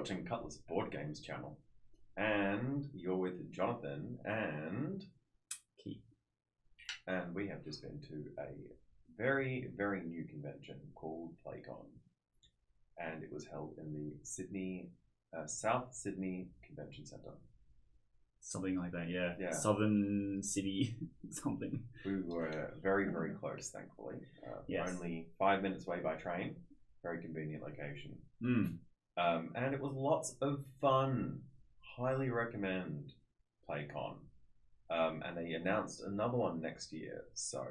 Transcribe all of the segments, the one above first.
watching Cutlass Board Games channel, and you're with Jonathan and Keith. And we have just been to a very, very new convention called PlayCon, and it was held in the South Sydney Convention Centre. Something like that, yeah. Yeah. Southern City, something. We were very, very close, thankfully. Yes. Only 5 minutes away by train. Very convenient location. Mm. And it was lots of fun. Highly recommend PlayCon. And they announced another one next year. So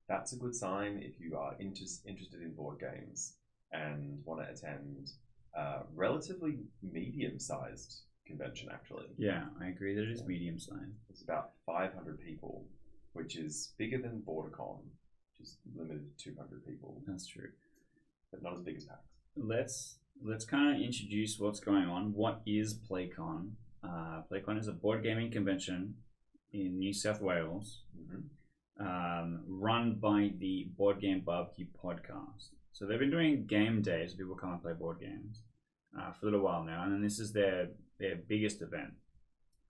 that's a good sign if you are interested in board games and want to attend relatively medium-sized convention, actually. Yeah, I agree that it is medium sized. It's about 500 people, which is bigger than BorderCon, which is limited to 200 people. That's true. But not as big as PAX. Let's kind of introduce what's going on. What is PlayCon? PlayCon is a board gaming convention in New South Wales, run by the Board Game Barbecue podcast. So they've been doing game days. People come and play board games for a little while now, and then this is their biggest event.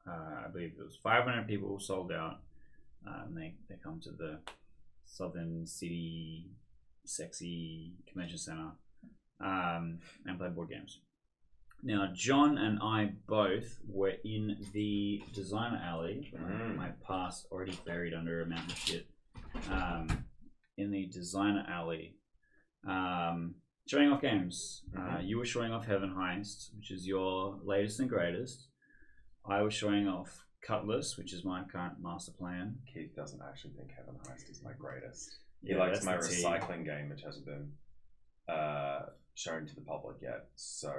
I believe it was 500 people sold out. And they come to the Southern City sexy convention center and play board games. Now, John and I both were in the designer alley. My pass already buried under a mountain of shit. In the designer alley, showing off games. You were showing off Heaven Heist, which is your latest and greatest. I was showing off Cutlass, which is my current master plan. Keith doesn't actually think Heaven Heist is my greatest. He likes my recycling game, which hasn't been shown to the public yet. So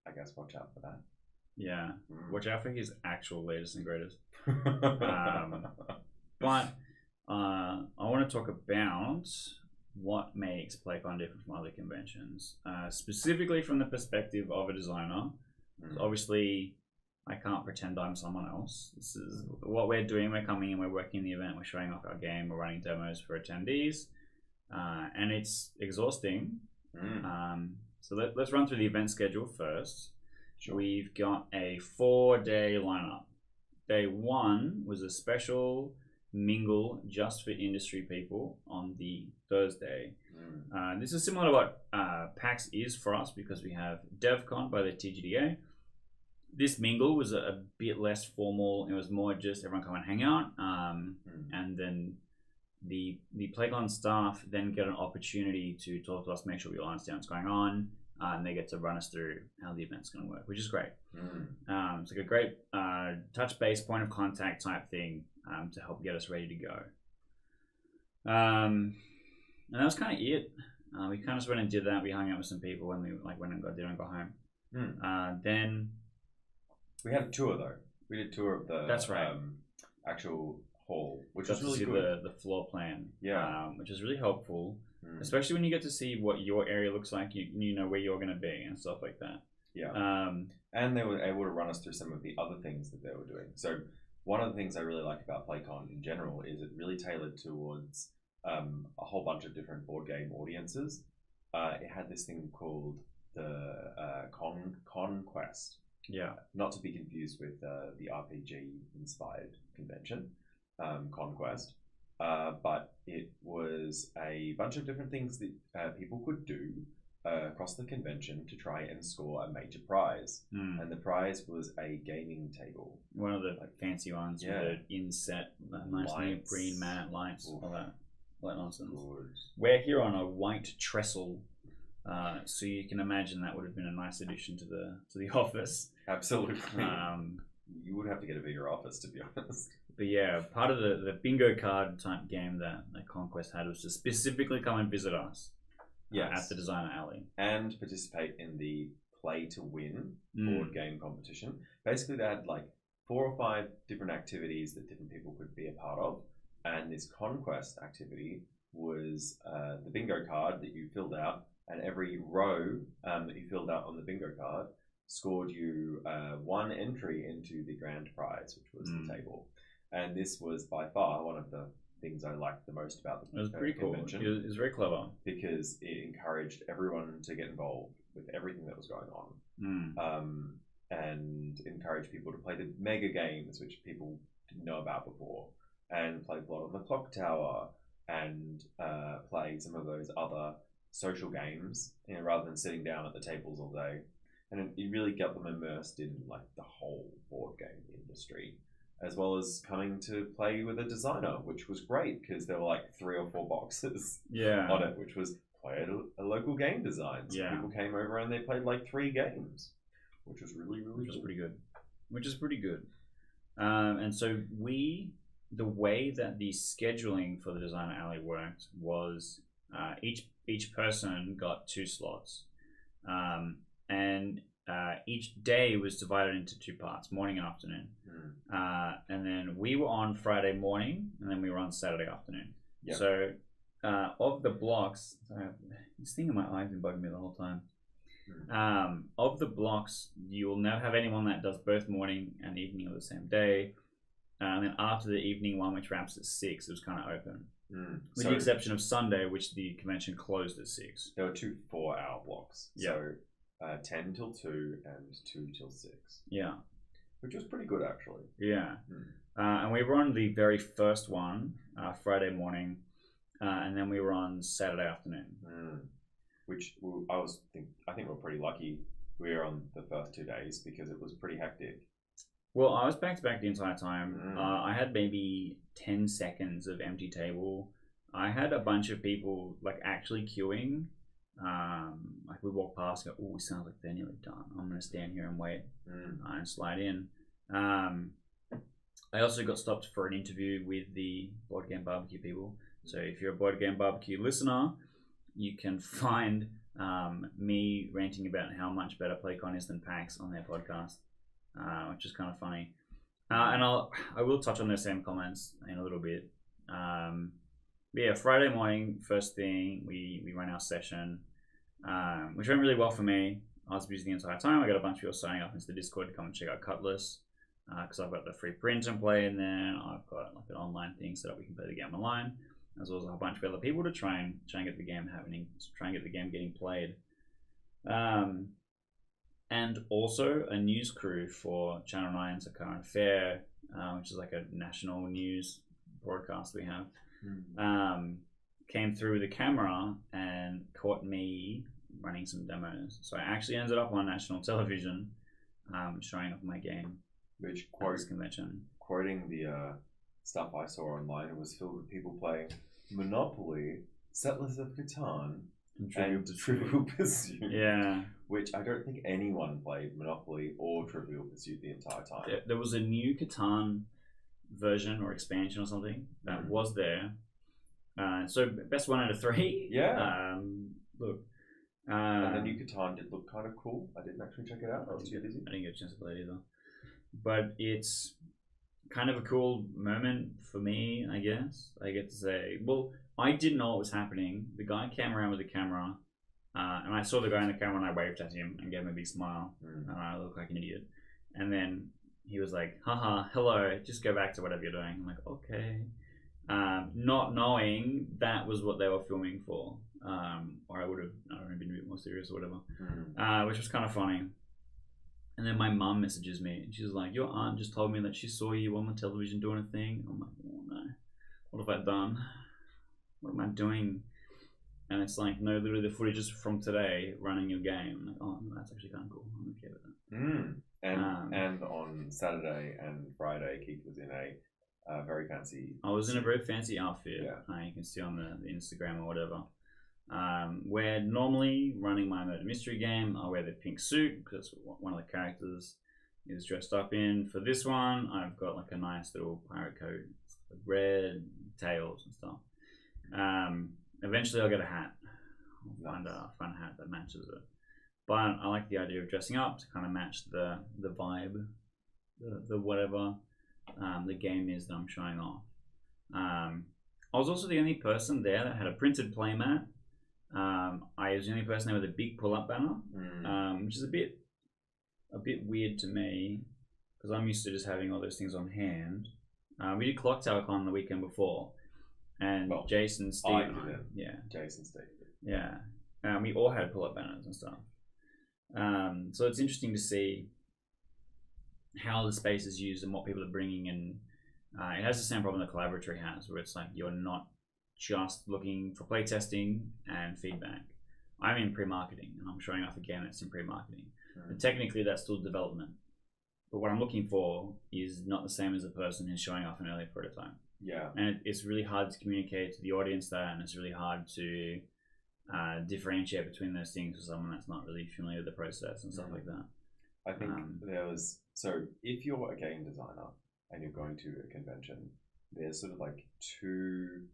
I guess watch out for that. Yeah, watch out for his actual latest and greatest. But I want to talk about what makes PlayCon different from other conventions, specifically from the perspective of a designer. Obviously, I can't pretend I'm someone else. This is what we're doing. We're coming in, we're working the event, we're showing off our game, we're running demos for attendees, and it's exhausting. So let's run through the event schedule first. Sure. We've got a 4-day lineup. Day 1 was a special mingle just for industry people on the Thursday. This is similar to what PAX is for us because we have DevCon by the TGDA. This mingle was a bit less formal. It was more just everyone come and hang out, and then the PlayCon staff then get an opportunity to talk to us, make sure we all understand what's going on, and they get to run us through how the event's going to work, which is great. It's like a great touch base point of contact type thing to help get us ready to go. And that was kind of it. We kind of just went and did that. We hung out with some people and we went and got dinner and got home. Then we had a tour though. We did a tour of the actual hall, which was really good. The floor plan, which is really helpful, especially when you get to see what your area looks like. You know where you're going to be and stuff like that. And they were able to run us through some of the other things that they were doing. So one of the things I really like about PlayCon in general is it really tailored towards a whole bunch of different board game audiences. It had this thing called the Conquest. Not to be confused with the RPG-inspired convention, Conquest. But it was a bunch of different things that people could do across the convention to try and score a major prize. And the prize was a gaming table. One of the fancy ones with the inset, nice green mat, lights, all that nonsense. Good. We're here on a white trestle. So you can imagine that would have been a nice addition to the office. Absolutely. You would have to get a bigger office, to be honest. But yeah, part of the bingo card type game that Conquest had was to specifically come and visit us at the designer alley and participate in the play to win board game competition. Basically, they had 4 or 5 different activities that different people could be a part of, and this Conquest activity was the bingo card that you filled out. And every row that you filled out on the bingo card scored you 1 entry into the grand prize, which was the table. And this was by far one of the things I liked the most about the convention. It was pretty cool. It was very clever. Because it encouraged everyone to get involved. with everything that was going on, Mm. and encourage people to play the mega games, which people didn't know about before, and play Blood on the Clock Tower, and play some of those other social games, rather than sitting down at the tables all day. And it really got them immersed in like the whole board game industry, as well as coming to play with a designer, which was great because there were like 3 or 4 boxes on it, which was play at a local game design. So people came over and they played like 3 games, which was really which was pretty good. Which is pretty good. And so the way that the scheduling for the Designer Alley worked was each person got 2 slots, and each day was divided into 2 parts, morning and afternoon. And then we were on Friday morning, and then we were on Saturday afternoon. Yep. So of the blocks, sorry, this thing in my eye's been bugging me the whole time. Of the blocks, you will never have anyone that does both morning and evening of the same day. And then after the evening one, which wraps at 6, it was kind of open. With the exception of Sunday, which the convention closed at 6. There were 2 4-hour blocks. Yep. So 10 till 2 and 2 till 6. Yeah. Which was pretty good, actually. Yeah. And we were on the very first one, Friday morning, and then we were on Saturday afternoon. Which I think we're pretty lucky we were on the first 2 days because it was pretty hectic. Well, I was back to back the entire time. I had maybe 10 seconds of empty table. I had a bunch of people like actually queuing. Like we walk past and go, oh, it sounds like they're nearly done. I'm going to stand here and wait and slide in. I also got stopped for an interview with the Board Game Barbecue people. So if you're a Board Game Barbecue listener, you can find me ranting about how much better PlayCon is than PAX on their podcast, which is kind of funny. And I will touch on those same comments in a little bit. But yeah, Friday morning, first thing, we ran our session, which went really well for me. I was busy the entire time. I got a bunch of people signing up into the Discord to come and check out Cutlass, because I've got the free print and play in there. I've got like an online thing set up we can play the game online, as well as a bunch of other people to try and get the game happening, try and get the game getting played. And also a news crew for Channel 9's A Current Affair, which is like a national news broadcast we have. Came through with a camera and caught me running some demos. So I actually ended up on national television, showing off my game. Which quoting the stuff I saw online, it was filled with people playing Monopoly, Settlers of Catan, and Trivial Pursuit. Yeah. Which I don't think anyone played Monopoly or Trivial Pursuit the entire time. There was a new Catan version or expansion or something that was there. So best 1 out of 3. Yeah. Look. And the new Catan did look kind of cool. I didn't actually check it out. I was too busy. I didn't get a chance to play it either. But it's kind of a cool moment for me, I guess. I get to say, well, I didn't know what was happening. The guy came around with the camera, and I saw the guy in the camera and I waved at him and gave him a big smile. And I looked like an idiot. And then he was like, haha, hello, just go back to whatever you're doing. I'm like, okay. Not knowing that was what they were filming for. Or I would have been a bit more serious or whatever. Which was kind of funny. And then my mum messages me and she's like, your aunt just told me that she saw you on the television doing a thing. I'm like, oh no, what have I done? What am I doing? And it's like, no, literally the footage is from today running your game. I'm like, oh, no, that's actually kind of cool. I'm okay with that. And on Saturday and Friday, Keith was in a very fancy... I was in a very fancy outfit. Yeah. You can see on the Instagram or whatever. Where normally running my murder mystery game, I wear the pink suit because that's what one of the characters is dressed up in. For this one, I've got like a nice little pirate coat, with red tails and stuff. Eventually, I'll get a hat. I'll find a fun hat that matches it. But I like the idea of dressing up to kind of match the vibe, the whatever the game is that I'm showing off. I was also the only person there that had a printed playmat. I was the only person there with a big pull-up banner, which is a bit weird to me because I'm used to just having all those things on hand. We did Clock Tower Con the weekend before, and Jason, Steve, Jason, Steve. yeah, we all had pull-up banners and stuff. So it's interesting to see how the space is used and what people are bringing, and it has the same problem the collaboratory has, where it's like you're not just looking for playtesting and feedback. I'm in pre-marketing and I'm showing off a game that's in pre-marketing. And technically that's still development. But what I'm looking for is not the same as the person who's showing off an early prototype. Yeah. And it's really hard to communicate to the audience that, and it's really hard to differentiate between those things for someone that's not really familiar with the process and stuff like that. I think if you're a game designer and you're going to a convention, there's sort of like two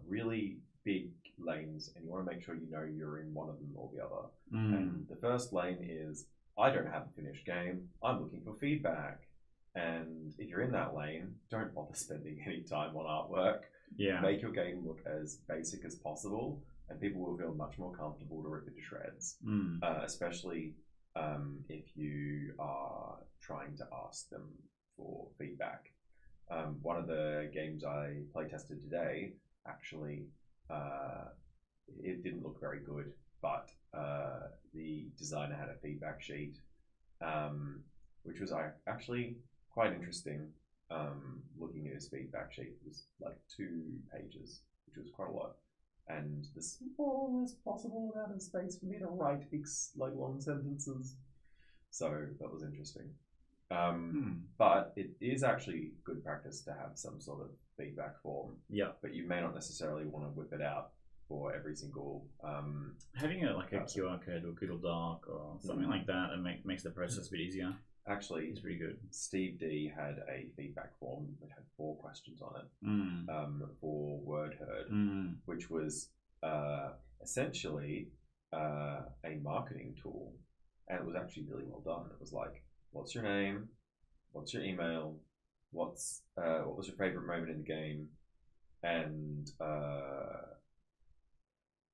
really big lanes, and you want to make sure you know you're in one of them or the other. And the first lane is, I don't have a finished game, I'm looking for feedback. And if you're in that lane, don't bother spending any time on artwork. Yeah. Make your game look as basic as possible, and people will feel much more comfortable to rip it to shreds. Especially if you are trying to ask them for feedback. One of the games I playtested today, actually, it didn't look very good, but the designer had a feedback sheet, which was actually quite interesting. Looking at his feedback sheet, it was like 2 pages, which was quite a lot, and the smallest possible amount of space for me to write like long sentences. So that was interesting. But it is actually good practice to have some sort of feedback form. Yeah. But you may not necessarily want to whip it out for every single. Having a QR code or Google Doc or something like that makes the process a bit easier. Actually, it's pretty good. Steve D had a feedback form that had 4 questions on it for word heard, which was essentially a marketing tool, and it was actually really well done. It was like, what's your name? What's your email? What was your favorite moment in the game? And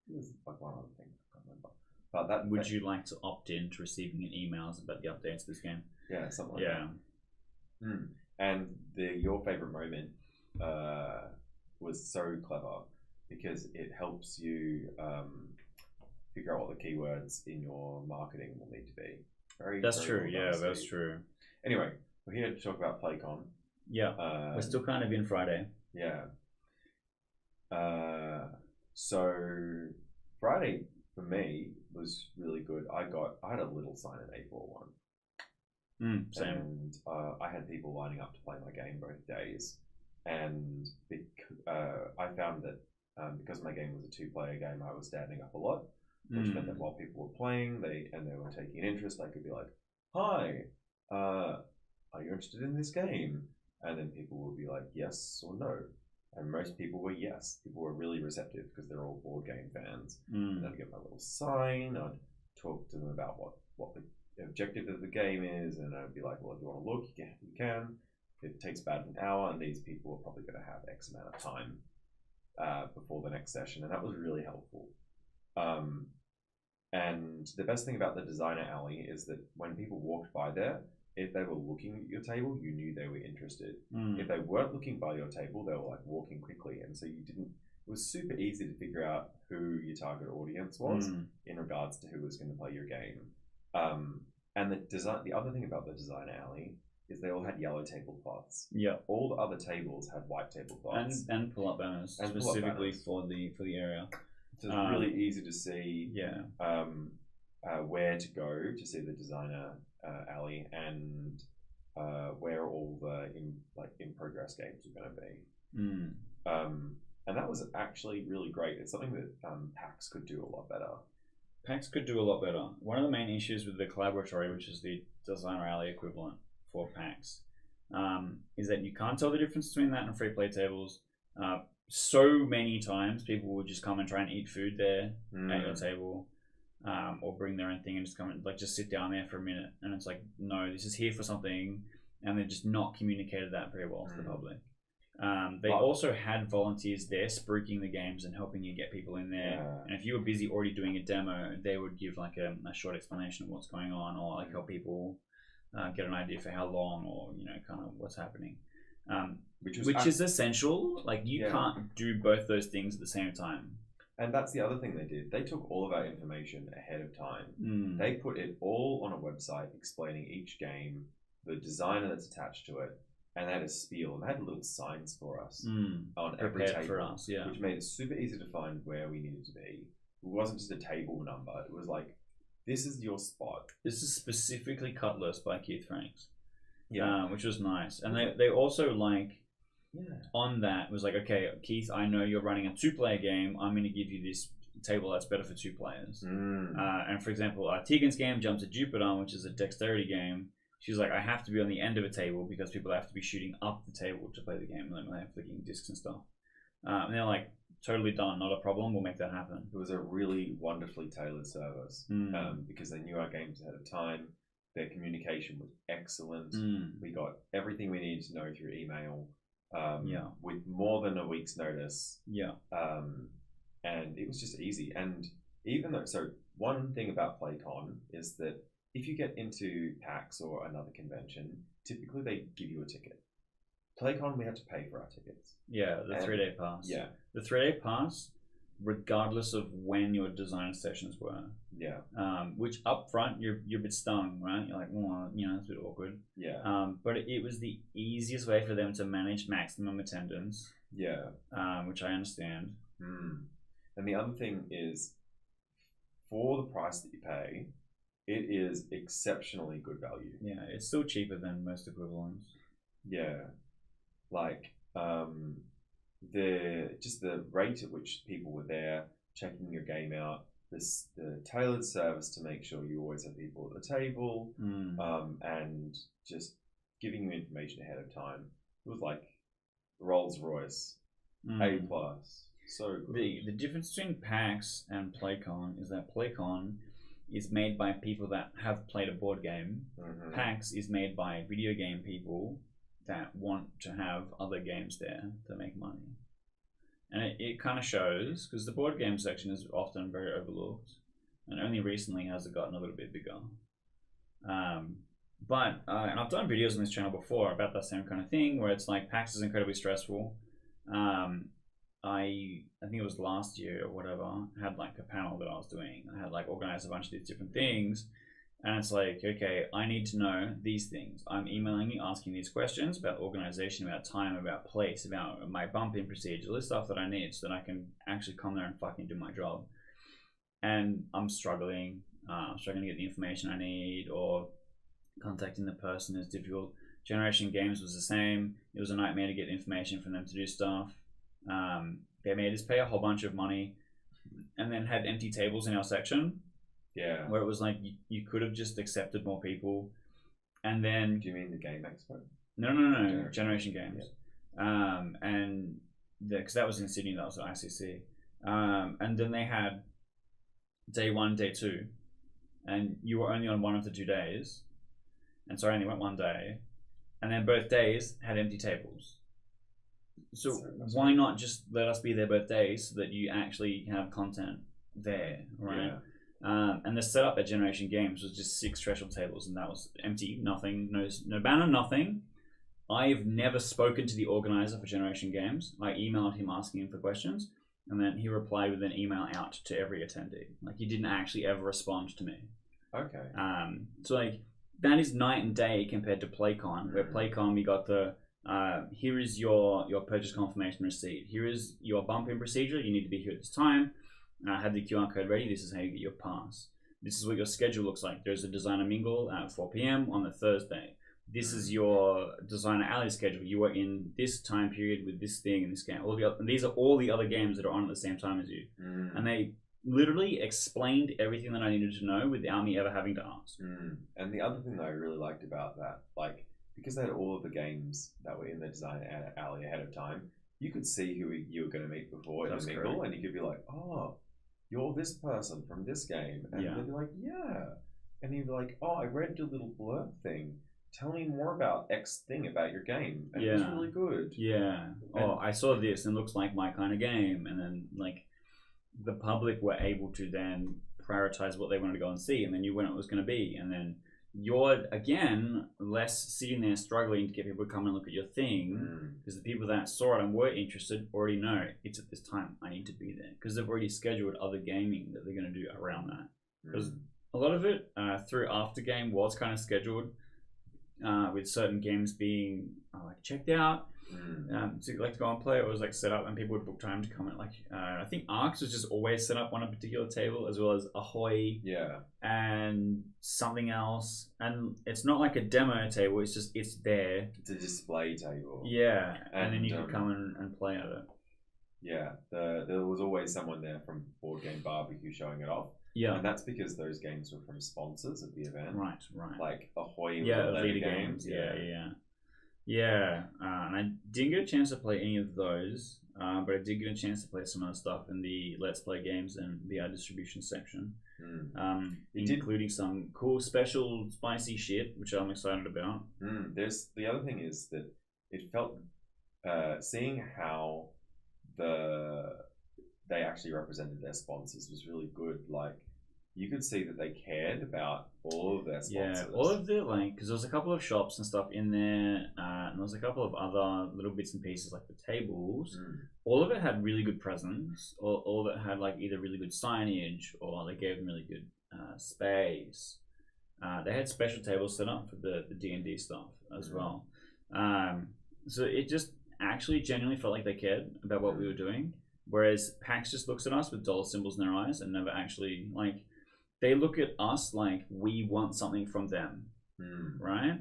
it was like one other thing, I can't remember. But would you like to opt in to receiving an emails about the updates to this game? Yeah, something like that. And your favorite moment was so clever because it helps you figure out what the keywords in your marketing will need to be. That's true. Yeah, that's true. Anyway, we're here to talk about PlayCon. Yeah, we're still kind of in Friday. Yeah. So Friday for me was really good. I had a little sign at A4 one. Same. And I had people lining up to play my game both days, and I found that because my game was a 2-player game, I was standing up a lot, which meant that while people were playing, they were taking an interest, I could be like, "Hi, are you interested in this game?" And then people would be like, "Yes" or "No." And most people were yes. People were really receptive because they're all board game fans. And I'd get my little sign. I'd talk to them about what the objective of the game is, and I'd be like, "Well, if you want to look, you can. It takes about an hour, and these people are probably going to have X amount of time before the next session," and that was really helpful. And the best thing about the designer alley is that when people walked by there, if they were looking at your table, you knew they were interested. If they weren't looking by your table, they were like walking quickly, and so it was super easy to figure out who your target audience was in regards to who was going to play your game. And the other thing about the designer alley is they all had yellow tablecloths. Yeah. All the other tables had white tablecloths. And pull-up banners specifically for the area. So it's really easy to see Yeah. Where to go to see the designer alley, and where all the in progress games are going to be. And that was actually really great. It's something that PAX could do a lot better. PAX could do a lot better. One of the main issues with the collaboratory, which is the designer alley equivalent for PAX, is that you can't tell the difference between that and free play tables. So many times people would just come and try and eat food there at your table, or bring their own thing and just come and just sit down there for a minute, and it's like, no, this is here for something, and they're just not communicated that very well to the public. They also had volunteers there spruiking the games and helping you get people in there. Yeah. And if you were busy already doing a demo, they would give like a short explanation of what's going on, or like help people get an idea for how long, or kind of what's happening. Which is essential. Like you can't do both those things at the same time. And that's the other thing they did. They took all of our information ahead of time. Mm. They put it all on a website explaining each game, the designer that's attached to it, and they had a spiel, and they had little signs for us on every Prepared table, for us, yeah. which made it super easy to find where we needed to be. It wasn't just a table number. It was like, this is your spot. This is specifically Cutlass by Keith Franks. Yeah. Which was nice. And they also like, Yeah. on that was like, okay, Keith, I know you're running a 2-player game. I'm going to give you this table that's better for 2 players. And for example, Tegan's game, Jump to Jupiter, which is a dexterity game. She's like, I have to be on the end of a table because people have to be shooting up the table to play the game, and then they have flicking discs and stuff. And they're like, totally done, not a problem. We'll make that happen. It was a really wonderfully tailored service because they knew our games ahead of time. Their communication was excellent. We got everything we needed to know through email. With more than a week's notice. And it was just easy. And even though, so one thing about PlayCon is that if you get into PAX or another convention, typically they give you a ticket. PlayCon, we had to pay for our tickets. Yeah, the 3-day pass. Yeah. The 3-day pass, regardless of when your design sessions were. Yeah. Which up front, you're a bit stung, right? You're like, well, it's a bit awkward. Yeah. But it was the easiest way for them to manage maximum attendance. Yeah. Which I understand. And the other thing is, for the price that you pay, it is exceptionally good value. Yeah, it's still cheaper than most equivalents. Yeah. Like, the rate at which people were there, checking your game out, the tailored service to make sure you always have people at the table, and just giving you information ahead of time. It was like Rolls Royce, A+. So good. The difference between PAX and PlayCon is that PlayCon is made by people that have played a board game. PAX is made by video game people that want to have other games there to make money. And it kind of shows, because the board game section is often very overlooked, and only recently has it gotten a little bit bigger. But and I've done videos on this channel before about that same kind of thing, where it's like PAX is incredibly stressful. I think it was last year or whatever, I had like a panel that I was doing. I had like organized a bunch of these different things. And it's like, okay, I need to know these things. I'm emailing you, asking these questions about organization, about time, about place, about my bump-in procedure, all this stuff that I need so that I can actually come there and fucking do my job. And I'm struggling to get the information I need, or contacting the person is difficult. Generation Games was the same. It was a nightmare to get information from them to do stuff. They made us pay a whole bunch of money and then had empty tables in our section. Yeah. Where it was like, you could have just accepted more people. And then... Do you mean the Game Expo? No. Generation Games. Yeah. And because that was in Sydney, that was at ICC. And then they had day 1, day 2. And you were only on one of the 2 days. And so I only went one day. And then both days had empty tables. So why not just let us be there both days so that you actually have content there, right? Yeah. And the setup at Generation Games was just 6 threshold tables, and that was empty, nothing, no banner, nothing. I've never spoken to the organizer for Generation Games. I emailed him asking him for questions, and then he replied with an email out to every attendee. Like, he didn't actually ever respond to me. Okay. So like, that is night and day compared to PlayCon, where PlayCon we got the here is your purchase confirmation receipt. Here is your bump-in procedure. You need to be here at this time. Have the QR code ready. This is how you get your pass. This is what your schedule looks like. There's a designer mingle at 4 p.m. on the Thursday. This is your designer alley schedule. You are in this time period with this thing in this game. These are all the other games that are on at the same time as you. And they literally explained everything that I needed to know without me ever having to ask. And the other thing that I really liked about that, like, because they had all of the games that were in the design alley ahead of time, you could see who you were going to meet before in the mingle, and you could be like, oh, you're this person from this game. And they'd be like, yeah. And you'd be like, oh, I read your little blurb thing. Tell me more about X thing about your game. And it was really good. Yeah. I saw this and it looks like my kind of game. And then, like, the public were able to then prioritize what they wanted to go and see, and then knew when it was going to be. And then you're again less sitting there struggling to get people to come and look at your thing, because the people that saw it and were interested already know it's at this time, I need to be there, because they've already scheduled other gaming that they're going to do around that. Because a lot of it through after game was kind of scheduled, with certain games being like checked out. So you like to go and play, it was like set up and people would book time to come. Like I think Arcs was just always set up on a particular table, as well as Ahoy, and something else. And it's not like a demo table, it's just it's there, it's a display table, and then you can come and play at it. There was always someone there from Board Game Barbecue showing it off. And that's because those games were from sponsors of the event, right, like Ahoy was Leader Games. And I didn't get a chance to play any of those, but I did get a chance to play some other stuff in the Let's Play games and the distribution section, including some cool special spicy shit, which I'm excited about. There's the other thing is that it felt seeing how they actually represented their sponsors was really good. Like, you could see that they cared about all of their sponsors. Yeah, all of the, like, because there was a couple of shops and stuff in there, and there was a couple of other little bits and pieces, like the tables. All of it had really good presence. All of it had, like, either really good signage or they gave them really good space. They had special tables set up for the D&D stuff as well. So it just actually genuinely felt like they cared about what we were doing. Whereas PAX just looks at us with dollar symbols in their eyes and never actually, like, they look at us like we want something from them, right?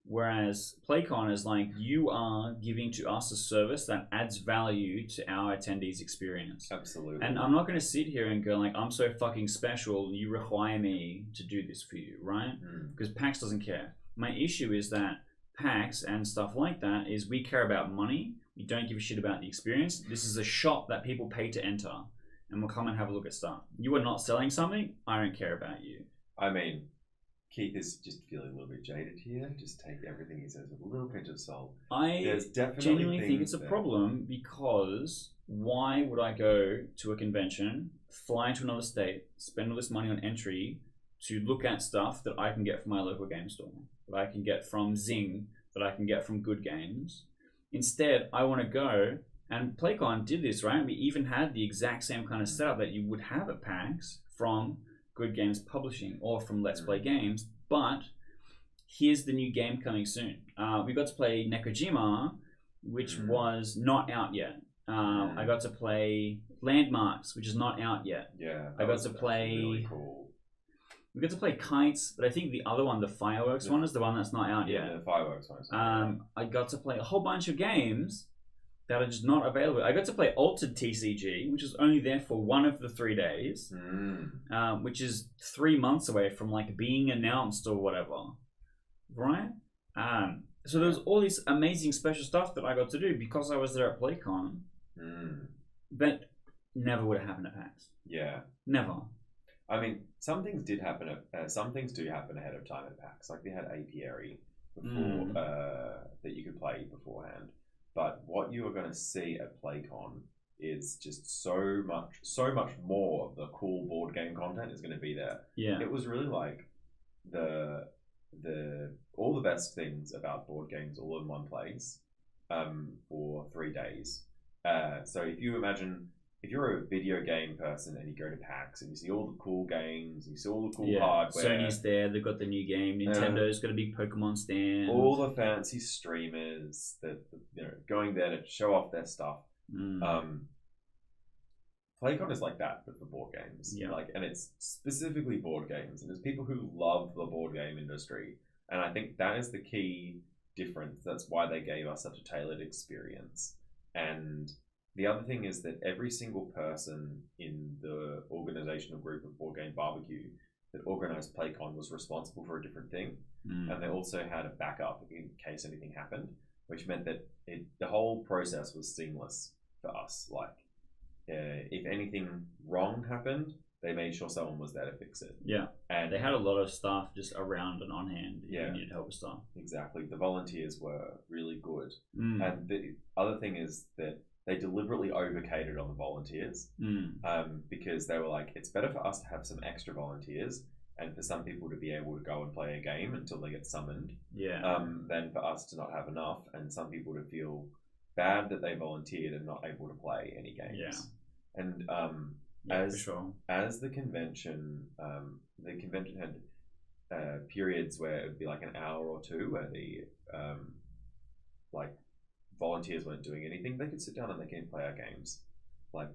Whereas PlayCon is like, you are giving to us a service that adds value to our attendees' experience. Absolutely. And I'm not going to sit here and go like, I'm so fucking special, you require me to do this for you, right? Because PAX doesn't care. My issue is that PAX and stuff like that is we care about money. We don't give a shit about the experience. This is a shop that people pay to enter, and we'll come and have a look at stuff. You are not selling something, I don't care about you. I mean, Keith is just feeling a little bit jaded here. Just take everything he says with a little pinch of salt. I genuinely think it's a problem, because why would I go to a convention, fly to another state, spend all this money on entry to look at stuff that I can get from my local game store, that I can get from Zing, that I can get from Good Games? Instead, I want to go, and PlayCon did this, right? We even had the exact same kind of setup that you would have at PAX from Good Games Publishing or from Let's Play Games, but here's the new game coming soon. We got to play Nekojima, which was not out yet. I got to play Landmarks, which is not out yet. I got to play... really cool. We got to play Kites, but I think the other one, the Fireworks one, is the one that's not out yet. The Fireworks one. I got to play a whole bunch of games that are just not available. I got to play Altered TCG, which is only there for one of the 3 days, which is 3 months away from like being announced or whatever, right? So there's all this amazing special stuff that I got to do because I was there at PlayCon, but never would have happened at PAX. Never. I mean, some things did happen. Some things do happen ahead of time at PAX. Like they had Apiary before that you could play beforehand. But what you are going to see at PlayCon is just so much more of the cool board game content is going to be there. It was really like all the best things about board games all in one place for 3 days. So if you imagine. If you're a video game person and you go to PAX and you see all the cool games, you see all the cool hardware. Sony's there, they've got the new game. Nintendo's got a big Pokemon stand. All the fancy streamers that going there to show off their stuff. PlayCon is like that, but for board games. And it's specifically board games, and there's people who love the board game industry, and I think that is the key difference. That's why they gave us such a tailored experience. And the other thing is that every single person in the organizational group of Board Game Barbecue that organized PlayCon was responsible for a different thing. And they also had a backup in case anything happened, which meant that the whole process was seamless for us. Like, if anything wrong happened, they made sure someone was there to fix it. And they had a lot of staff just around and on hand if you needed help with stuff. Exactly. The volunteers were really good. And the other thing is that they deliberately overcatered on the volunteers because they were like, it's better for us to have some extra volunteers and for some people to be able to go and play a game until they get summoned, Yeah. than for us to not have enough, and some people to feel bad that they volunteered and not able to play any games. Yeah. And For sure. as the convention had periods where it would be like an hour or two where the like volunteers weren't doing anything. They could sit down and they can play our games. Like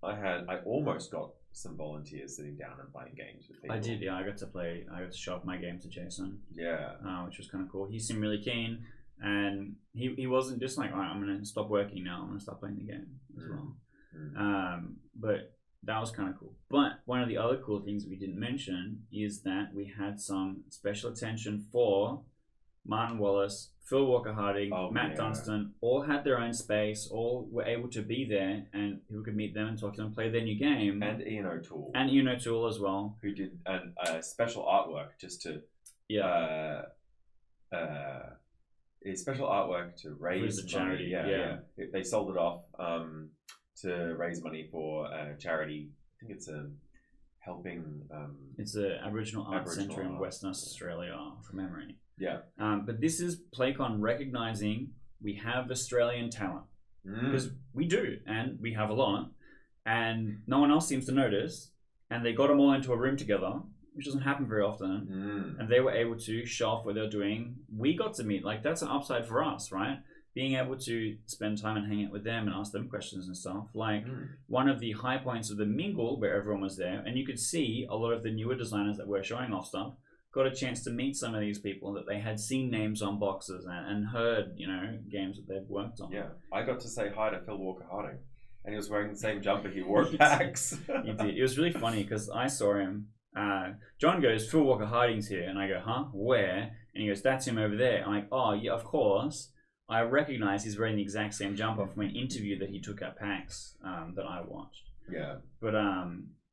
I almost got some volunteers sitting down and playing games with people. I did, yeah. I got to show off my game to Jason. Yeah. Which was kind of cool. He seemed really keen, and he wasn't just like, all right, I'm gonna stop working now. I'm gonna start playing the game as well. But that was kind of cool. But one of the other cool things we didn't mention is that we had some special attention for Martin Wallace, Phil Walker Harding, Matt Dunstan, all had their own space, all were able to be there, and people could meet them and talk to them, play their new game. And Ian O'Toole. And Ian O'Toole as well. Who did special artwork just to... special artwork to raise the charity. Yeah. They sold it off to raise money for a charity. I think it's a helping... it's an Aboriginal Arts Centre in Western Australia, from memory. Yeah. But this is PlayCon recognizing we have Australian talent. Because we do, and we have a lot, and no one else seems to notice, and they got them all into a room together, which doesn't happen very often, and they were able to show off what they're doing. We got to meet, like, that's an upside for us, right? Being able to spend time and hang out with them and ask them questions and stuff. Like, one of the high points of the mingle, where everyone was there, and you could see a lot of the newer designers that were showing off stuff, got a chance to meet some of these people that they had seen names on boxes and heard, games that they've worked on. Yeah, I got to say hi to Phil Walker Harding, and he was wearing the same jumper he wore at PAX. He did. It was really funny because I saw him. John goes, Phil Walker Harding's here, and I go, huh? Where? And he goes, that's him over there. I'm like, oh yeah, of course. I recognize he's wearing the exact same jumper from an interview that he took at PAX that I watched. Yeah, but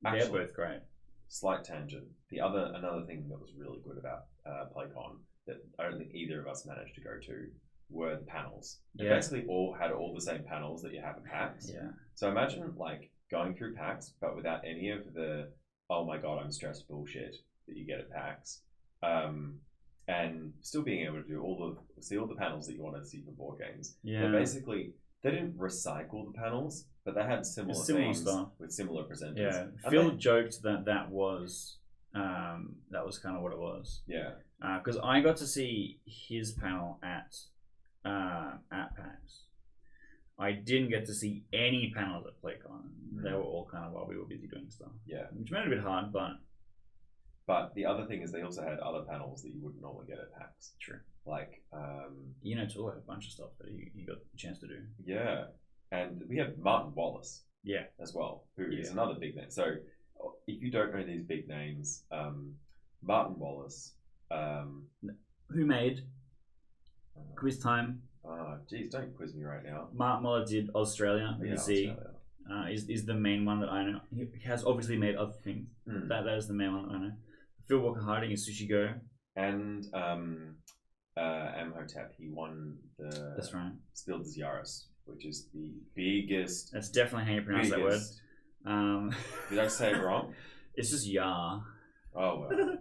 they're both great. Slight tangent. Another thing that was really good about PlayCon that I don't think either of us managed to go to were the panels. They basically all had all the same panels that you have at PAX. Yeah. So imagine like going through PAX, but without any of the "oh my god, I'm stressed" bullshit that you get at PAX, and still being able to see all the panels that you want to see for board games. Yeah. Basically, they didn't recycle the panels, but they had similar themes stuff with similar presenters. Yeah, Phil joked that was kind of what it was. Yeah, because I got to see his panel at PAX. I didn't get to see any panels at PlayCon. They were all kind of while we were busy doing stuff. Yeah, which made it a bit hard, But the other thing is they also had other panels that you wouldn't normally get at PAX. True. Like, Tool had a bunch of stuff that he got a chance to do. Yeah. And we have Martin Wallace. Yeah. As well, who is another big name. So if you don't know these big names, Martin Wallace. Who made Quiz Time? Geez, don't quiz me right now. Martin Wallace did Australia with a Z. Is the main one that I know. He has obviously made other things. That is the main one that I know. Phil Walker Harding is Sushi Go. And Amhotep, he won the That's right. Spiel des Jahres, which is the biggest. That's definitely how you pronounce that word. Did I say it wrong? It's just Yar. Oh well.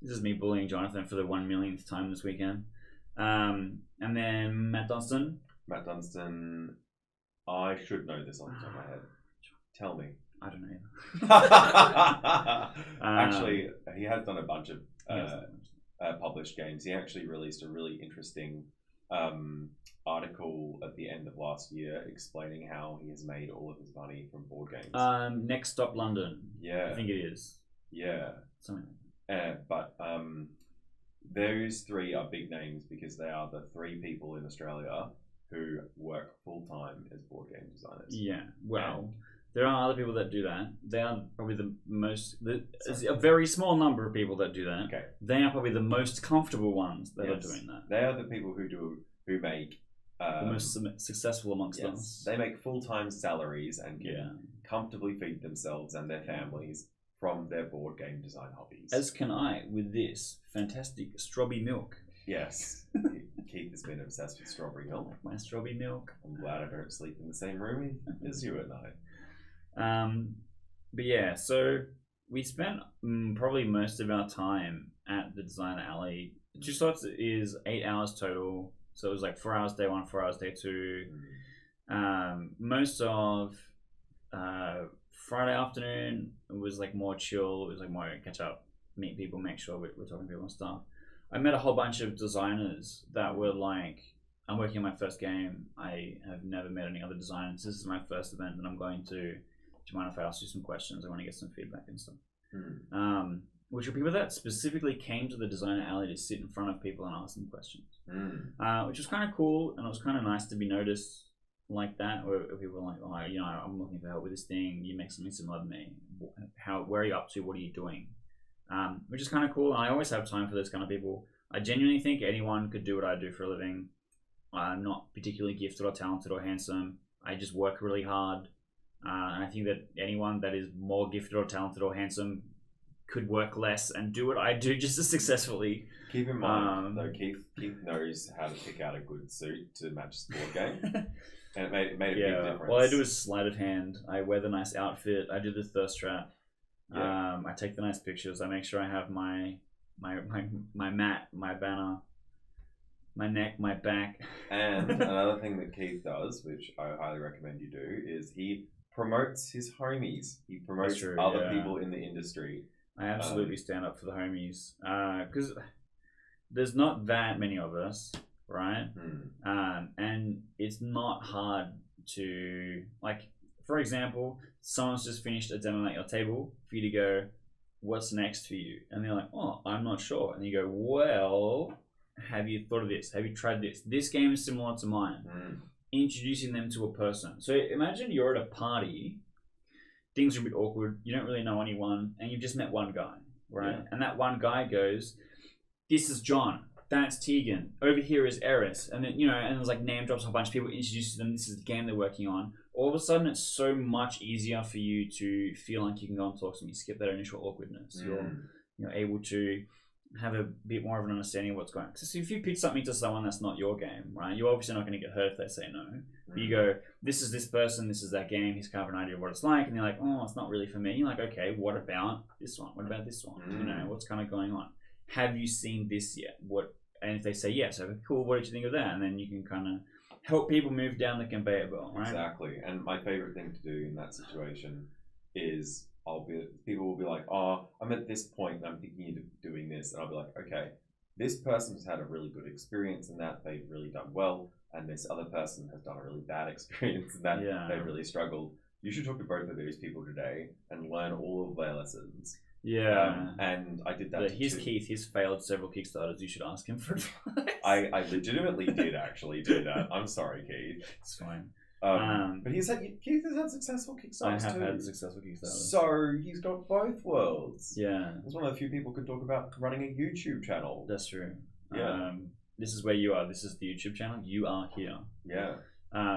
This is me bullying Jonathan for the 1 millionth time this weekend. And then Matt Dunstan. Matt Dunstan. I should know this on the top of my head. Tell me. I don't know either. Actually, he has done a bunch of published games. He actually released a really interesting article at the end of last year explaining how he has made all of his money from board games. Next Stop London. Yeah. I think it is. Yeah. Something like that. But those three are big names because they are the three people in Australia who work full-time as board game designers. Yeah. Well, there are other people that do that. They are probably there's a very small number of people that do that. Okay. They are probably the most comfortable ones that are doing that. They are the people who make the most successful amongst us. They make full-time salaries and can comfortably feed themselves and their families from their board game design hobbies. As can I with this fantastic strawberry milk. Yes. Keith has been obsessed with strawberry milk. I like my strawberry milk. I'm glad I don't sleep in the same room as you at night. But yeah, so we spent probably most of our time at the Designer Alley. Two slots is 8 hours total. So it was like 4 hours day one, 4 hours day two. Most of Friday afternoon was like more chill. It was like more catch up, meet people, make sure we're talking to people and stuff. I met a whole bunch of designers that were like, I'm working on my first game. I have never met any other designers. This is my first event that I'm going to. Do you mind if I ask you some questions? I want to get some feedback and stuff. Which were people that specifically came to the Designer Alley to sit in front of people and ask them questions. Which was kind of cool, and it was kind of nice to be noticed like that, where people were like, oh, you know, I'm looking for help with this thing. You make something similar to me. Where are you up to? What are you doing? Which is kind of cool. And I always have time for those kind of people. I genuinely think anyone could do what I do for a living. I'm not particularly gifted or talented or handsome. I just work really hard. And I think that anyone that is more gifted or talented or handsome could work less and do what I do just as successfully. Keep in mind, though, Keith knows how to pick out a good suit to match a sport game. And it made a big difference. All I do is sleight of hand. I wear the nice outfit. I do the thirst trap. I take the nice pictures. I make sure I have my mat, my banner, my neck, my back. And another thing that Keith does, which I highly recommend you do, is he promotes his homies. He promotes other people in the industry. I absolutely stand up for the homies. Because there's not that many of us, right? And it's not hard to, like, for example, someone's just finished a demo at your table for you to go, what's next for you? And they're like, oh, I'm not sure. And you go, well, have you thought of this? Have you tried this? This game is similar to mine. Introducing them to a person. So imagine you're at a party, things are a bit awkward, you don't really know anyone, and you've just met one guy, right? And that one guy goes, this is John, that's Tegan, over here is Eris, and then, you know, and there's like name drops a whole bunch of people, introduces them, this is the game they're working on. All of a sudden it's so much easier for you to feel like you can go and talk to them. You skip that initial awkwardness. You're able to have a bit more of an understanding of what's going on. Because if you pitch something to someone that's not your game, right, you're obviously not going to get hurt if they say no. But you go, this is this person, this is that game, he's kind of an idea of what it's like, and you're like, oh, it's not really for me. You're like, okay, what about this one? What about this one? You know, what's kind of going on? Have you seen this yet? What? And if they say yes, okay, cool, what did you think of that? And then you can kind of help people move down the conveyor belt, right? Exactly. And my favorite thing to do in that situation is people will be like, oh, I'm at this point and I'm thinking of doing this. And I'll be like, okay, this person's had a really good experience in that they've really done well. And this other person has done a really bad experience in that they've really struggled. You should talk to both of these people today and learn all of their lessons. And I did that. He's Keith. He's failed several Kickstarters. You should ask him for advice. I legitimately did actually do that. I'm sorry, Keith. It's fine. But Keith has had successful Kickstarters. I have had successful Kickstarters. So he's got both worlds. Yeah. He's one of the few people who could talk about running a YouTube channel. That's true. Yeah. This is where you are. This is the YouTube channel. You are here. Yeah.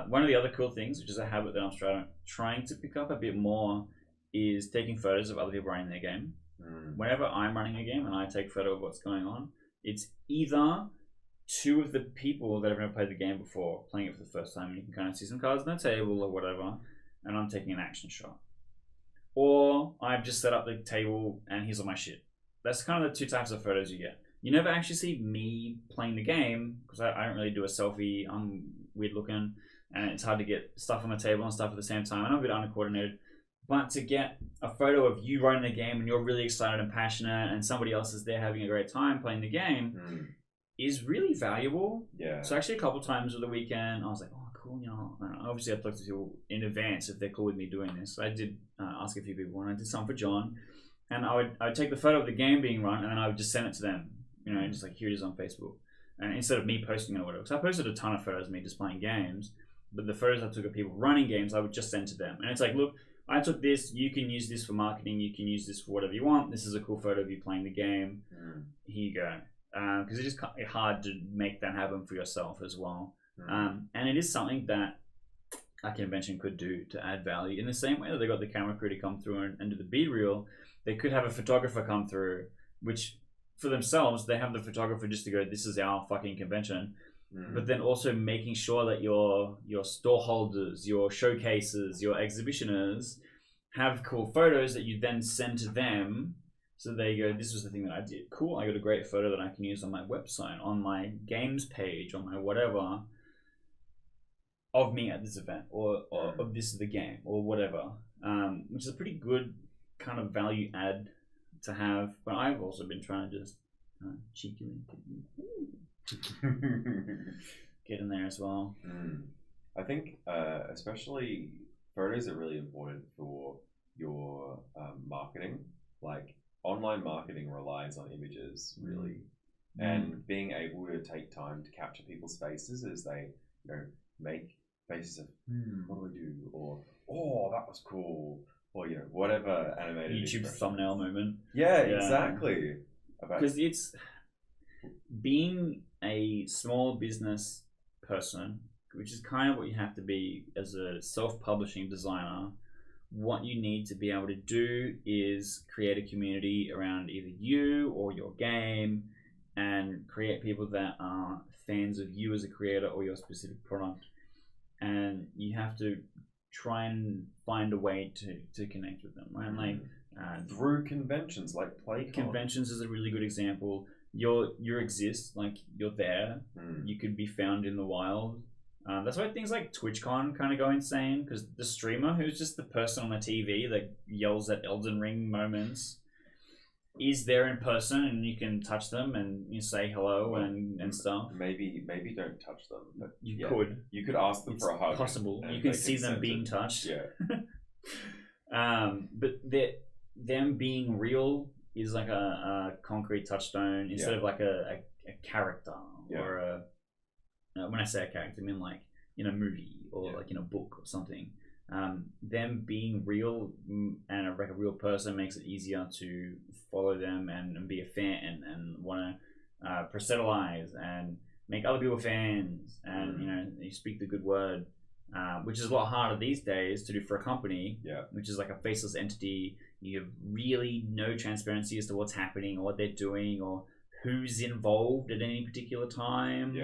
One of the other cool things, which is a habit that I'm trying to pick up a bit more, is taking photos of other people running their game. Whenever I'm running a game and I take a photo of what's going on, it's either two of the people that have never played the game before playing it for the first time, and you can kind of see some cards on the table or whatever, and I'm taking an action shot. Or I've just set up the table and here's all my shit. That's kind of the two types of photos you get. You never actually see me playing the game, because I don't really do a selfie. I'm weird looking, and it's hard to get stuff on the table and stuff at the same time, and I'm a bit uncoordinated. But to get a photo of you running the game and you're really excited and passionate and somebody else is there having a great time playing the game is really valuable. Yeah. So actually a couple times over the weekend, I was like, oh, cool, you know. Obviously I've talked to people in advance if they're cool with me doing this. So I did ask a few people, and I did some for John. And I would take the photo of the game being run, and then I would just send it to them. You know, just like, here it is on Facebook. And instead of me posting it or whatever. So I posted a ton of photos of me just playing games. But the photos I took of people running games, I would just send to them. And it's like, look, I took this, you can use this for marketing, you can use this for whatever you want. This is a cool photo of you playing the game. Here you go. Because it's just hard to make that happen for yourself as well. And it is something that a convention could do to add value. In the same way that they got the camera crew to come through and do the bead reel, they could have a photographer come through, which for themselves, they have the photographer just to go, this is our fucking convention. But then also making sure that your store holders, your showcases, your exhibitioners have cool photos that you then send to them. So they go, this was the thing that I did. Cool, I got a great photo that I can use on my website, on my games page, on my whatever, of me at this event, or of this is the game, or whatever. Which is a pretty good kind of value add to have. But I've also been trying to just cheekily get in there as well. I think especially photos are really important for your marketing. Like online marketing relies on images really, and being able to take time to capture people's faces as they, you know, make faces of what do we do, or oh that was cool, or you know whatever animated YouTube thumbnail moment. Yeah, exactly. Because it's being a small business person, which is kind of what you have to be as a self-publishing designer. What you need to be able to do is create a community around either you or your game, and create people that are fans of you as a creator or your specific product. And you have to try and find a way to connect with them, right? Like through conventions like PlayCon. Conventions is a really good example. You exist, like you're there. You could be found in the wild. That's why things like TwitchCon kind of go insane, because the streamer who's just the person on the TV that yells at Elden Ring moments is there in person, and you can touch them and you say hello and stuff. Maybe don't touch them, but you could. You could ask them for a hug. Possible. You can see them being touched. Yeah. But them being real is like a concrete touchstone instead of like a character or a. When I say a character, I mean like in a movie or like in a book or something. Them being real and like a real person makes it easier to follow them and be a fan and want to proselytize and make other people fans, and you know, you speak the good word, which is a lot harder these days to do for a company, which is like a faceless entity. You have really no transparency as to what's happening or what they're doing or who's involved at any particular time.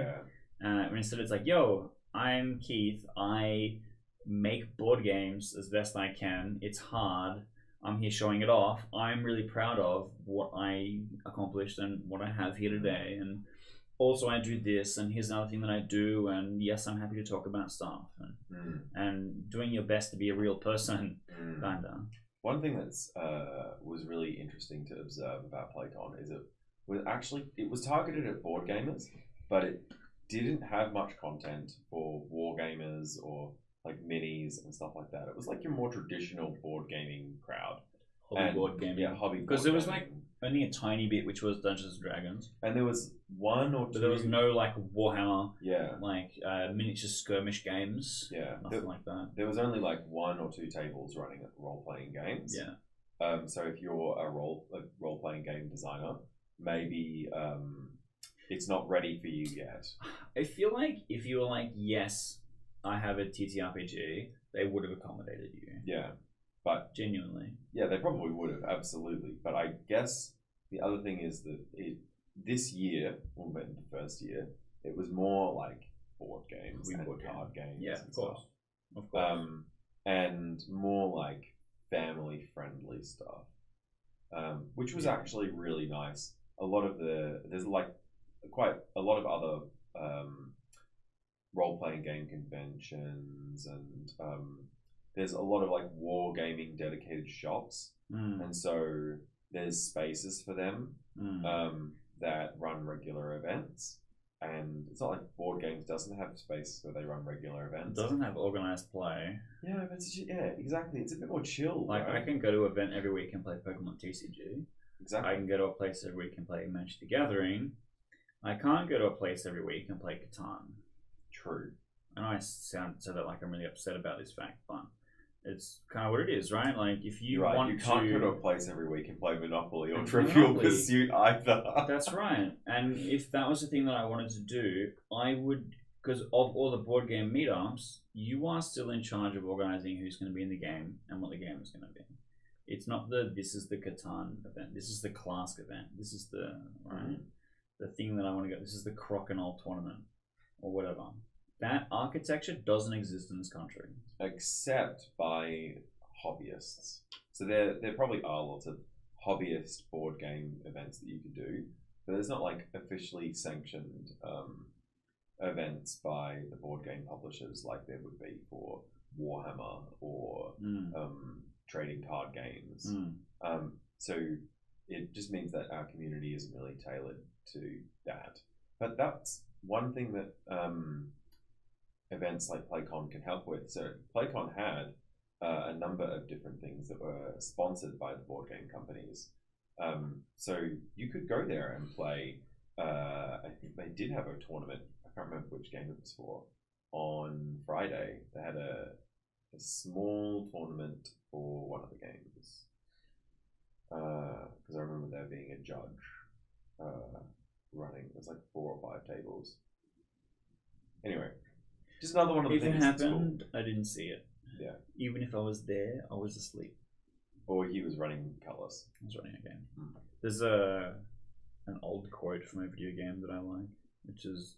Instead it's like, yo, I'm Keith, I make board games as best I can. It's hard. I'm here showing it off. I'm really proud of what I accomplished and what I have here today. And also I do this, and here's another thing that I do. And yes, I'm happy to talk about stuff. And doing your best to be a real person, kinda. One thing that's was really interesting to observe about PlayCon is it was targeted at board gamers, but it didn't have much content for war gamers or like minis and stuff like that. It was like your more traditional board gaming crowd. Board gaming. Yeah, hobby. Because there was like only a tiny bit which was Dungeons and Dragons. And there was one or two. But there was no like Warhammer. Yeah. Like miniature skirmish games. Yeah. Nothing like that. There was only like one or two tables running role playing games. Yeah. So if you're a role playing game designer, maybe it's not ready for you yet. I feel like if you were like, yes, I have a TTRPG, they would have accommodated you. Yeah. But genuinely. Yeah, they probably would have, absolutely. But I guess the other thing is that this year, or the first year, it was more like board games and card games. Yeah, and of course. Stuff. Of course. And more like family friendly stuff. Which was actually really nice. There's like quite a lot of other role-playing game conventions, and there's a lot of like war gaming dedicated shops, and so there's spaces for them that run regular events. And it's not like board games doesn't have spaces where they run regular events. It doesn't have organized play. Yeah, but exactly. It's a bit more chill. Like right? I can go to an event every week and play Pokemon TCG. Exactly. I can go to a place every week and play Magic the Gathering. I can't go to a place every week and play Catan. True. I know I sound that like I'm really upset about this fact, but it's kind of what it is, right? Like if you want you can't go to a place every week and play Monopoly or And Trivial Monopoly. Pursuit either. That's right. And if that was the thing that I wanted to do, I would, because of all the board game meetups, you are still in charge of organizing who's going to be in the game and what the game is going to be. It's not this is the Catan event, this is the Clask event, this is the the thing that I want to go, this is the Crokinole tournament or whatever. That architecture doesn't exist in this country. Except by hobbyists. So there probably are lots of hobbyist board game events that you could do, but there's not like officially sanctioned events by the board game publishers like there would be for Warhammer or trading card games. So it just means that our community isn't really tailored to that. But that's one thing that events like PlayCon can help with. So PlayCon had a number of different things that were sponsored by the board game companies. So you could go there and play. I think they did have a tournament. I can't remember which game it was for. On Friday, they had a small tournament for one of the games. Because I remember there being a judge running. It was like 4 or 5 tables. Anyway, just another one of the if things. If it happened, cool. I didn't see it. Yeah. Even if I was there, I was asleep. Or he was running Cutlass. I was running a game. There's an old quote from a video game that I like, which is,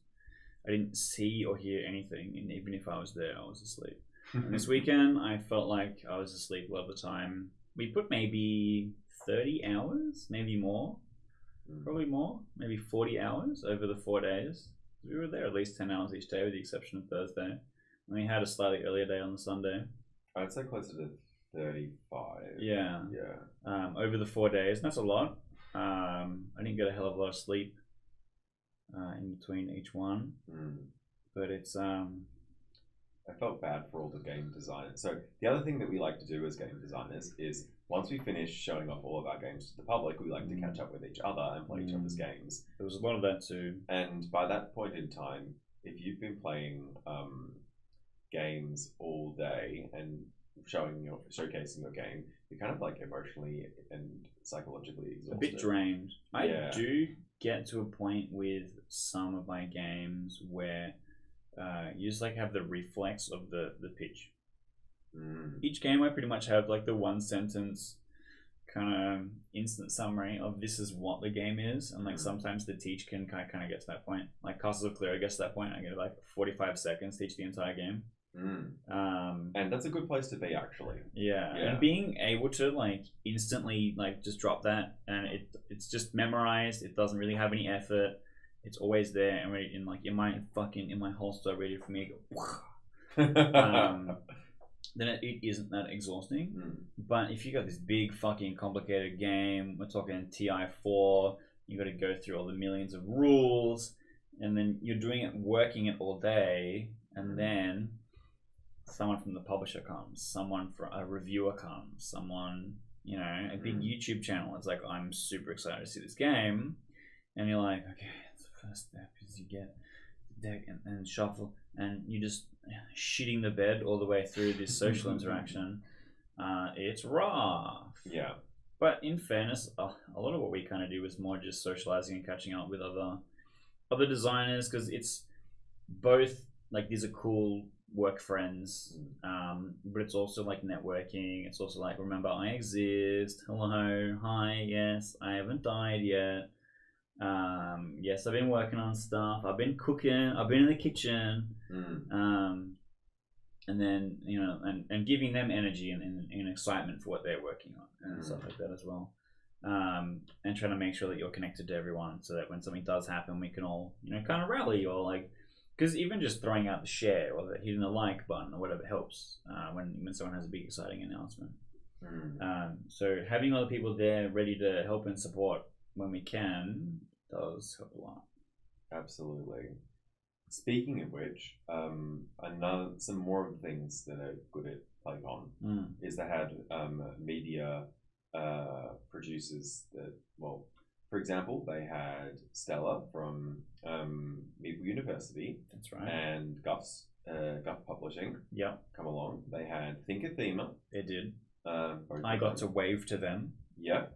I didn't see or hear anything, and even if I was there, I was asleep. And this weekend, I felt like I was asleep a lot of the time. We put maybe 30 hours, maybe more, probably more, maybe 40 hours over the 4 days. We were there at least 10 hours each day, with the exception of Thursday. And we had a slightly earlier day on the Sunday. I'd say closer to 35. Yeah. Yeah. Over the 4 days, and that's a lot. I didn't get a hell of a lot of sleep in between each one, but it's I felt bad for all the game designers. So the other thing that we like to do as game designers is once we finish showing off all of our games to the public, we like to catch up with each other and play each other's games. There was a lot of that too. And by that point in time, if you've been playing games all day and showcasing your game, you're kind of like emotionally and psychologically exhausted. A bit drained. I do get to a point with some of my games where you just like have the reflex of the pitch. Each game I pretty much have like the 1 sentence kind of instant summary of this is what the game is, and like sometimes the teach can kind of get to that point. Like Castles of Clear gets to that point. I get like 45 seconds to teach the entire game. And that's a good place to be, actually. Yeah, and being able to like instantly like just drop that, and it's just memorized. It doesn't really have any effort. It's always there and ready in my holster, ready for me to go. Then it isn't that exhausting. But if you got this big fucking complicated game, we're talking TI4, you got to go through all the millions of rules, and then you're doing it, working it all day, and then someone from the publisher comes, someone from a reviewer comes, someone, a big YouTube channel is like, I'm super excited to see this game, and you're like, okay, the first step is you get the deck and shuffle, and you just shitting the bed all the way through this social interaction. It's rough. Yeah. But in fairness, a lot of what we kind of do is more just socializing and catching up with other designers, because it's both like these are cool work friends, but it's also like networking. It's also like, remember I exist. Hello, hi, yes, I haven't died yet. Yes, I've been working on stuff. I've been cooking. I've been in the kitchen. And then and giving them energy and excitement for what they're working on and stuff like that as well. And trying to make sure that you're connected to everyone, so that when something does happen, we can all kind of rally, or like, because even just throwing out the share or hitting the like button or whatever helps when someone has a big exciting announcement. So having other people there ready to help and support when we can does help a lot. Absolutely. Speaking of which, some more of the things that are good at PlayCon is they had media producers that, well, for example, they had Stella from Maple University. That's right. And Guff Publishing. Yeah. Come along. They had Thinkathema. They did. I got to wave to them. Yeah.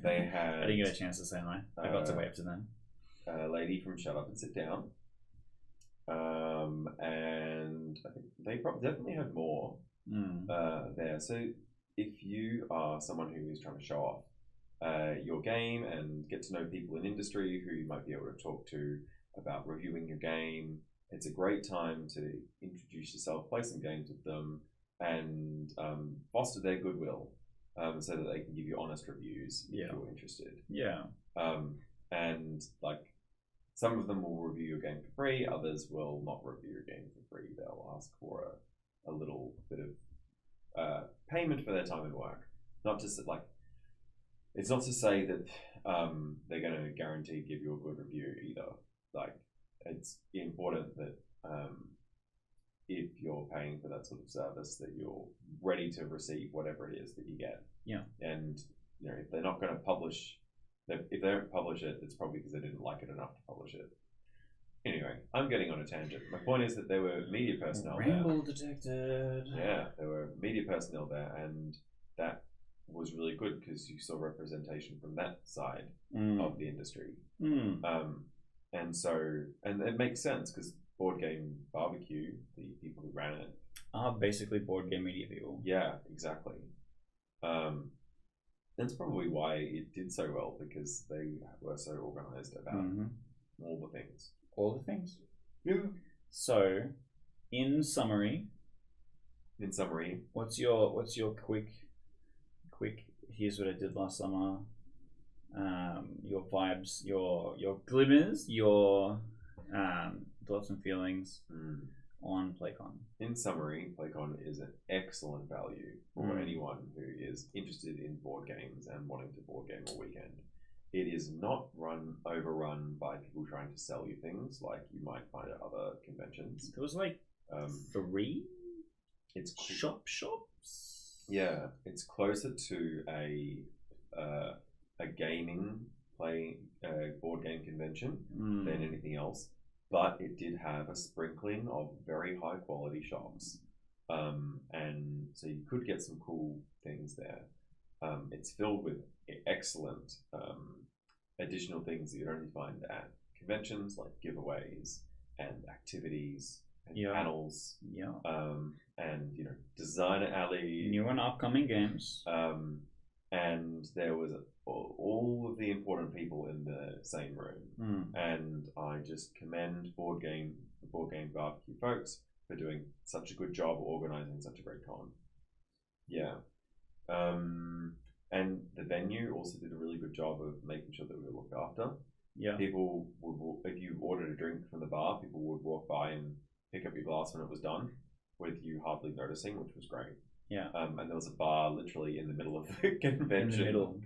They had. I didn't get a chance to say hi. I got to wave to them. A lady from Shut Up and Sit Down. And I think they definitely had more there. So if you are someone who is trying to show off your game and get to know people in industry who you might be able to talk to about reviewing your game, it's a great time to introduce yourself, play some games with them, and foster their goodwill, so that they can give you honest reviews if you're interested. Yeah. And like some of them will review your game for free, others will not review your game for free. They'll ask for a little bit of payment for their time and work. Not just like it's not to say that they're going to guarantee give you a good review either. Like it's important that if you're paying for that sort of service, that you're ready to receive whatever it is that you get. Yeah. And you know, if they're not going to publish, if they don't publish it, it's probably because they didn't like it enough to publish it. Anyway, I'm getting on a tangent. My point is that there were media personnel Ramble detected. Yeah, there were media personnel there, and that was really good because you saw representation from that side of the industry. And so, and it makes sense because Board Game Barbecue, the people who ran it, are basically board game media people. Yeah, exactly. That's probably why it did so well, because they were so organized about all the things. All the things. Yeah. So, in summary, what's your quick? Here's what I did last summer. Your vibes, your glimmers, your thoughts and feelings on PlayCon. In summary, PlayCon is an excellent value for anyone who is interested in board games and wanting to board game all weekend. It is not overrun by people trying to sell you things like you might find at other conventions. There was like 3 shops. Yeah, it's closer to a gaming board game convention than anything else, but it did have a sprinkling of very high quality shops, and so you could get some cool things there. It's filled with excellent additional things that you'd only find at conventions, like giveaways and activities and panels, and you know, designer alley, new and upcoming games, and there was all of the important people in the same room, and I just commend Board Game Barbecue folks for doing such a good job organizing such a great con. Yeah. And the venue also did a really good job of making sure that we were looked after. Yeah. People would, if you ordered a drink from the bar, people would walk by and pick up your glass when it was done, with you hardly noticing, which was great. Yeah. And there was a bar literally in the middle of the convention. In the middle.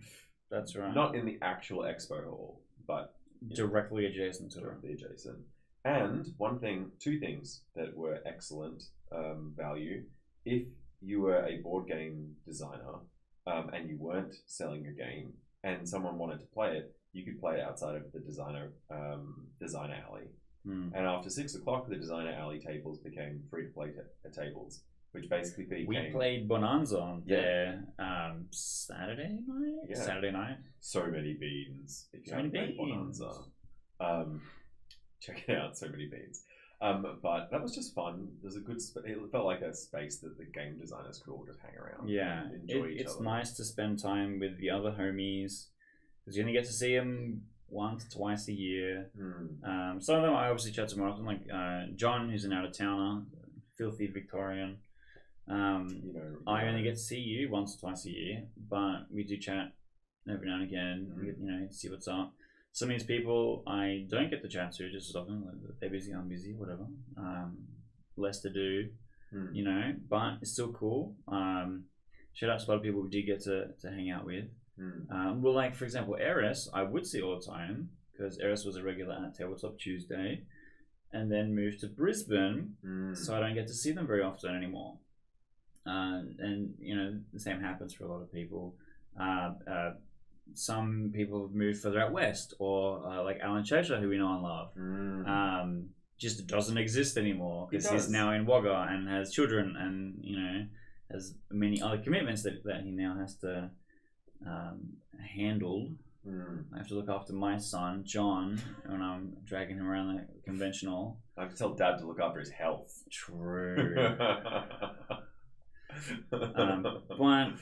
That's right. Not in the actual expo hall, but directly adjacent to directly adjacent. And two things that were excellent value. If you were a board game designer and you weren't selling your game, and someone wanted to play it, you could play it outside of the designer alley. And after 6 o'clock, the designer alley tables became free to play tables, which basically became. We played Bonanza there Saturday night. Yeah. Saturday night. So many beans. If you haven't played Bonanza, check it out. So many beans. But that was just fun. There's a good. It felt like a space that the game designers could all just hang around. Yeah, and enjoy each other. It's nice to spend time with the other homies because you only get to see them once, twice a year. Some of them I obviously chat to more often, like John, who's an out of towner, filthy Victorian. I only get to see you once or twice a year, but we do chat every now and again. We see what's up. Some of these people I don't get to chat to just as often. Like they're busy, I'm busy, whatever. Less to do, but it's still cool. Shout out to a lot of people we do get to hang out with. Well, like for example, Eris, I would see all the time because Eris was a regular at Tabletop Tuesday, and then moved to Brisbane, so I don't get to see them very often anymore. And the same happens for a lot of people. Some people have moved further out west, or like Alan Cheshire, who we know and love, just doesn't exist anymore because he's now in Wagga and has children, and has many other commitments that he now has to handle. I have to look after my son John when I'm dragging him around the conventional. I have to tell Dad to look after his health. True. But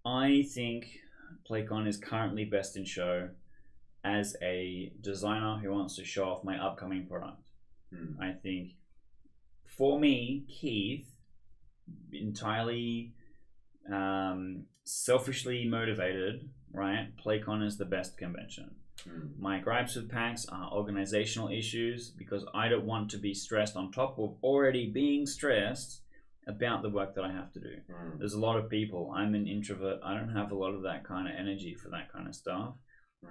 I think PlayCon is currently best in show as a designer who wants to show off my upcoming product. I think for me, Keith, entirely selfishly motivated, right, PlayCon is the best convention. My gripes with PAX are organizational issues because I don't want to be stressed on top of already being stressed about the work that I have to do. There's a lot of people. I'm an introvert. I don't have a lot of that kind of energy for that kind of stuff.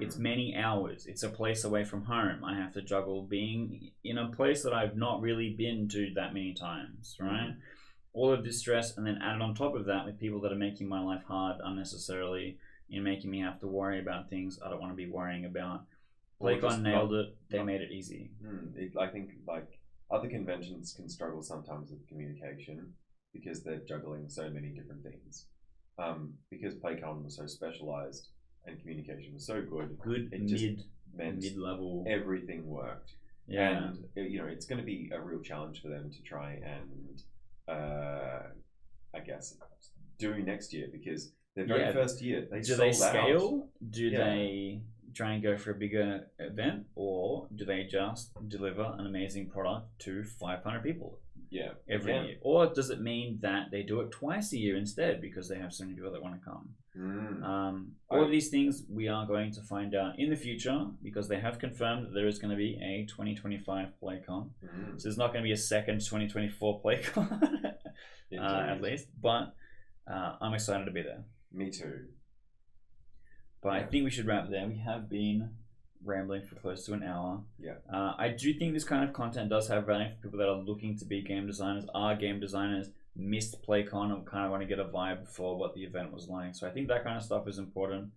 It's many hours. It's a place away from home. I have to juggle being in a place that I've not really been to that many times, right? All of this stress, and then added on top of that with people that are making my life hard unnecessarily, making me have to worry about things I don't want to be worrying about. PlayCon nailed it. They made it easy. I think like other conventions can struggle sometimes with communication because they're juggling so many different things. Because PlayCon was so specialized and communication was so good, it just meant mid-level everything worked. Yeah, and it's going to be a real challenge for them to try and I guess do next year because their very first year they do they sold scale? Out. Do they try and go for a bigger event, or do they just deliver an amazing product to 500 people? Every year, or does it mean that they do it twice a year instead because they have so many people that want to come? All of these things we are going to find out in the future because they have confirmed that there is going to be a 2025 PlayCon. So there's not going to be a second 2024 PlayCon, at least. But I'm excited to be there. Me too. But I think we should wrap there. We have been rambling for close to an hour. I do think this kind of content does have value for people that are looking to be game designers, are game designers, missed PlayCon, and kind of want to get a vibe for what the event was like. So I think that kind of stuff is important.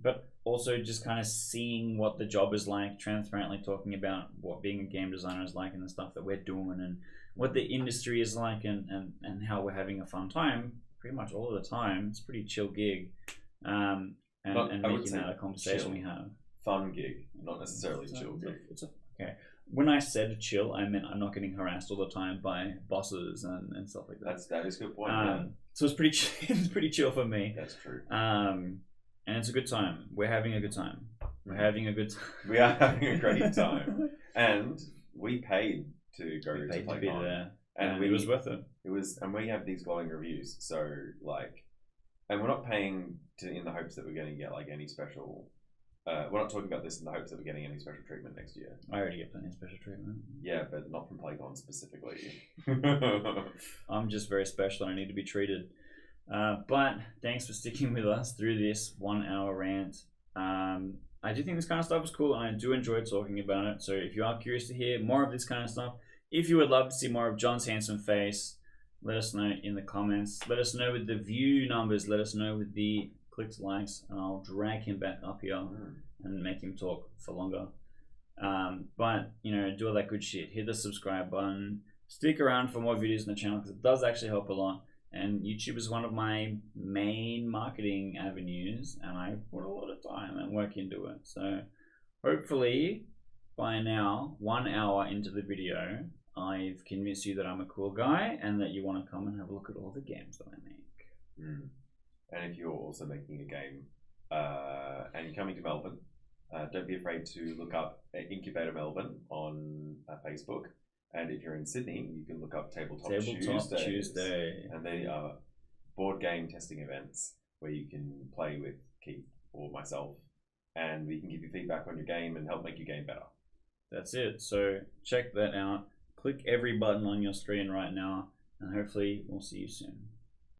But also just kind of seeing what the job is like, transparently talking about what being a game designer is like and the stuff that we're doing and what the industry is like and how we're having a fun time pretty much all of the time. It's a pretty chill gig. And making that a conversation chill. We have. Fun gig, not necessarily chill gig. Okay. When I said chill, I meant I'm not getting harassed all the time by bosses and stuff like that. That is a good point. So it's pretty chill for me. That's true. And it's a good time. We're having a good time. We are having a great time, and we paid to go to PlayCon. To be there, and it was worth it. It was, and we have these glowing reviews. So like, and we're not paying in the hopes that we're going to get like any special. We're not talking about this in the hopes that we're getting any special treatment next year. I already get plenty of special treatment. Yeah, but not from PlayCon specifically. I'm just very special and I need to be treated. But thanks for sticking with us through this 1 hour rant. I do think this kind of stuff is cool and I do enjoy talking about it. So if you are curious to hear more of this kind of stuff, if you would love to see more of John's handsome face, let us know in the comments. Let us know with the view numbers. Let us know with the clicks, likes, and I'll drag him back up here and make him talk for longer. But do all that good shit. Hit the subscribe button. Stick around for more videos on the channel because it does actually help a lot. And YouTube is one of my main marketing avenues, and I put a lot of time and work into it. So hopefully by now, 1 hour into the video, I've convinced you that I'm a cool guy and that you want to come and have a look at all the games that I make. And if you're also making a game and you're coming to Melbourne, don't be afraid to look up Incubator Melbourne on Facebook. And if you're in Sydney, you can look up Tabletop Tuesday. And they are board game testing events where you can play with Keith or myself and we can give you feedback on your game and help make your game better. That's it. So check that out. Click every button on your screen right now and hopefully we'll see you soon.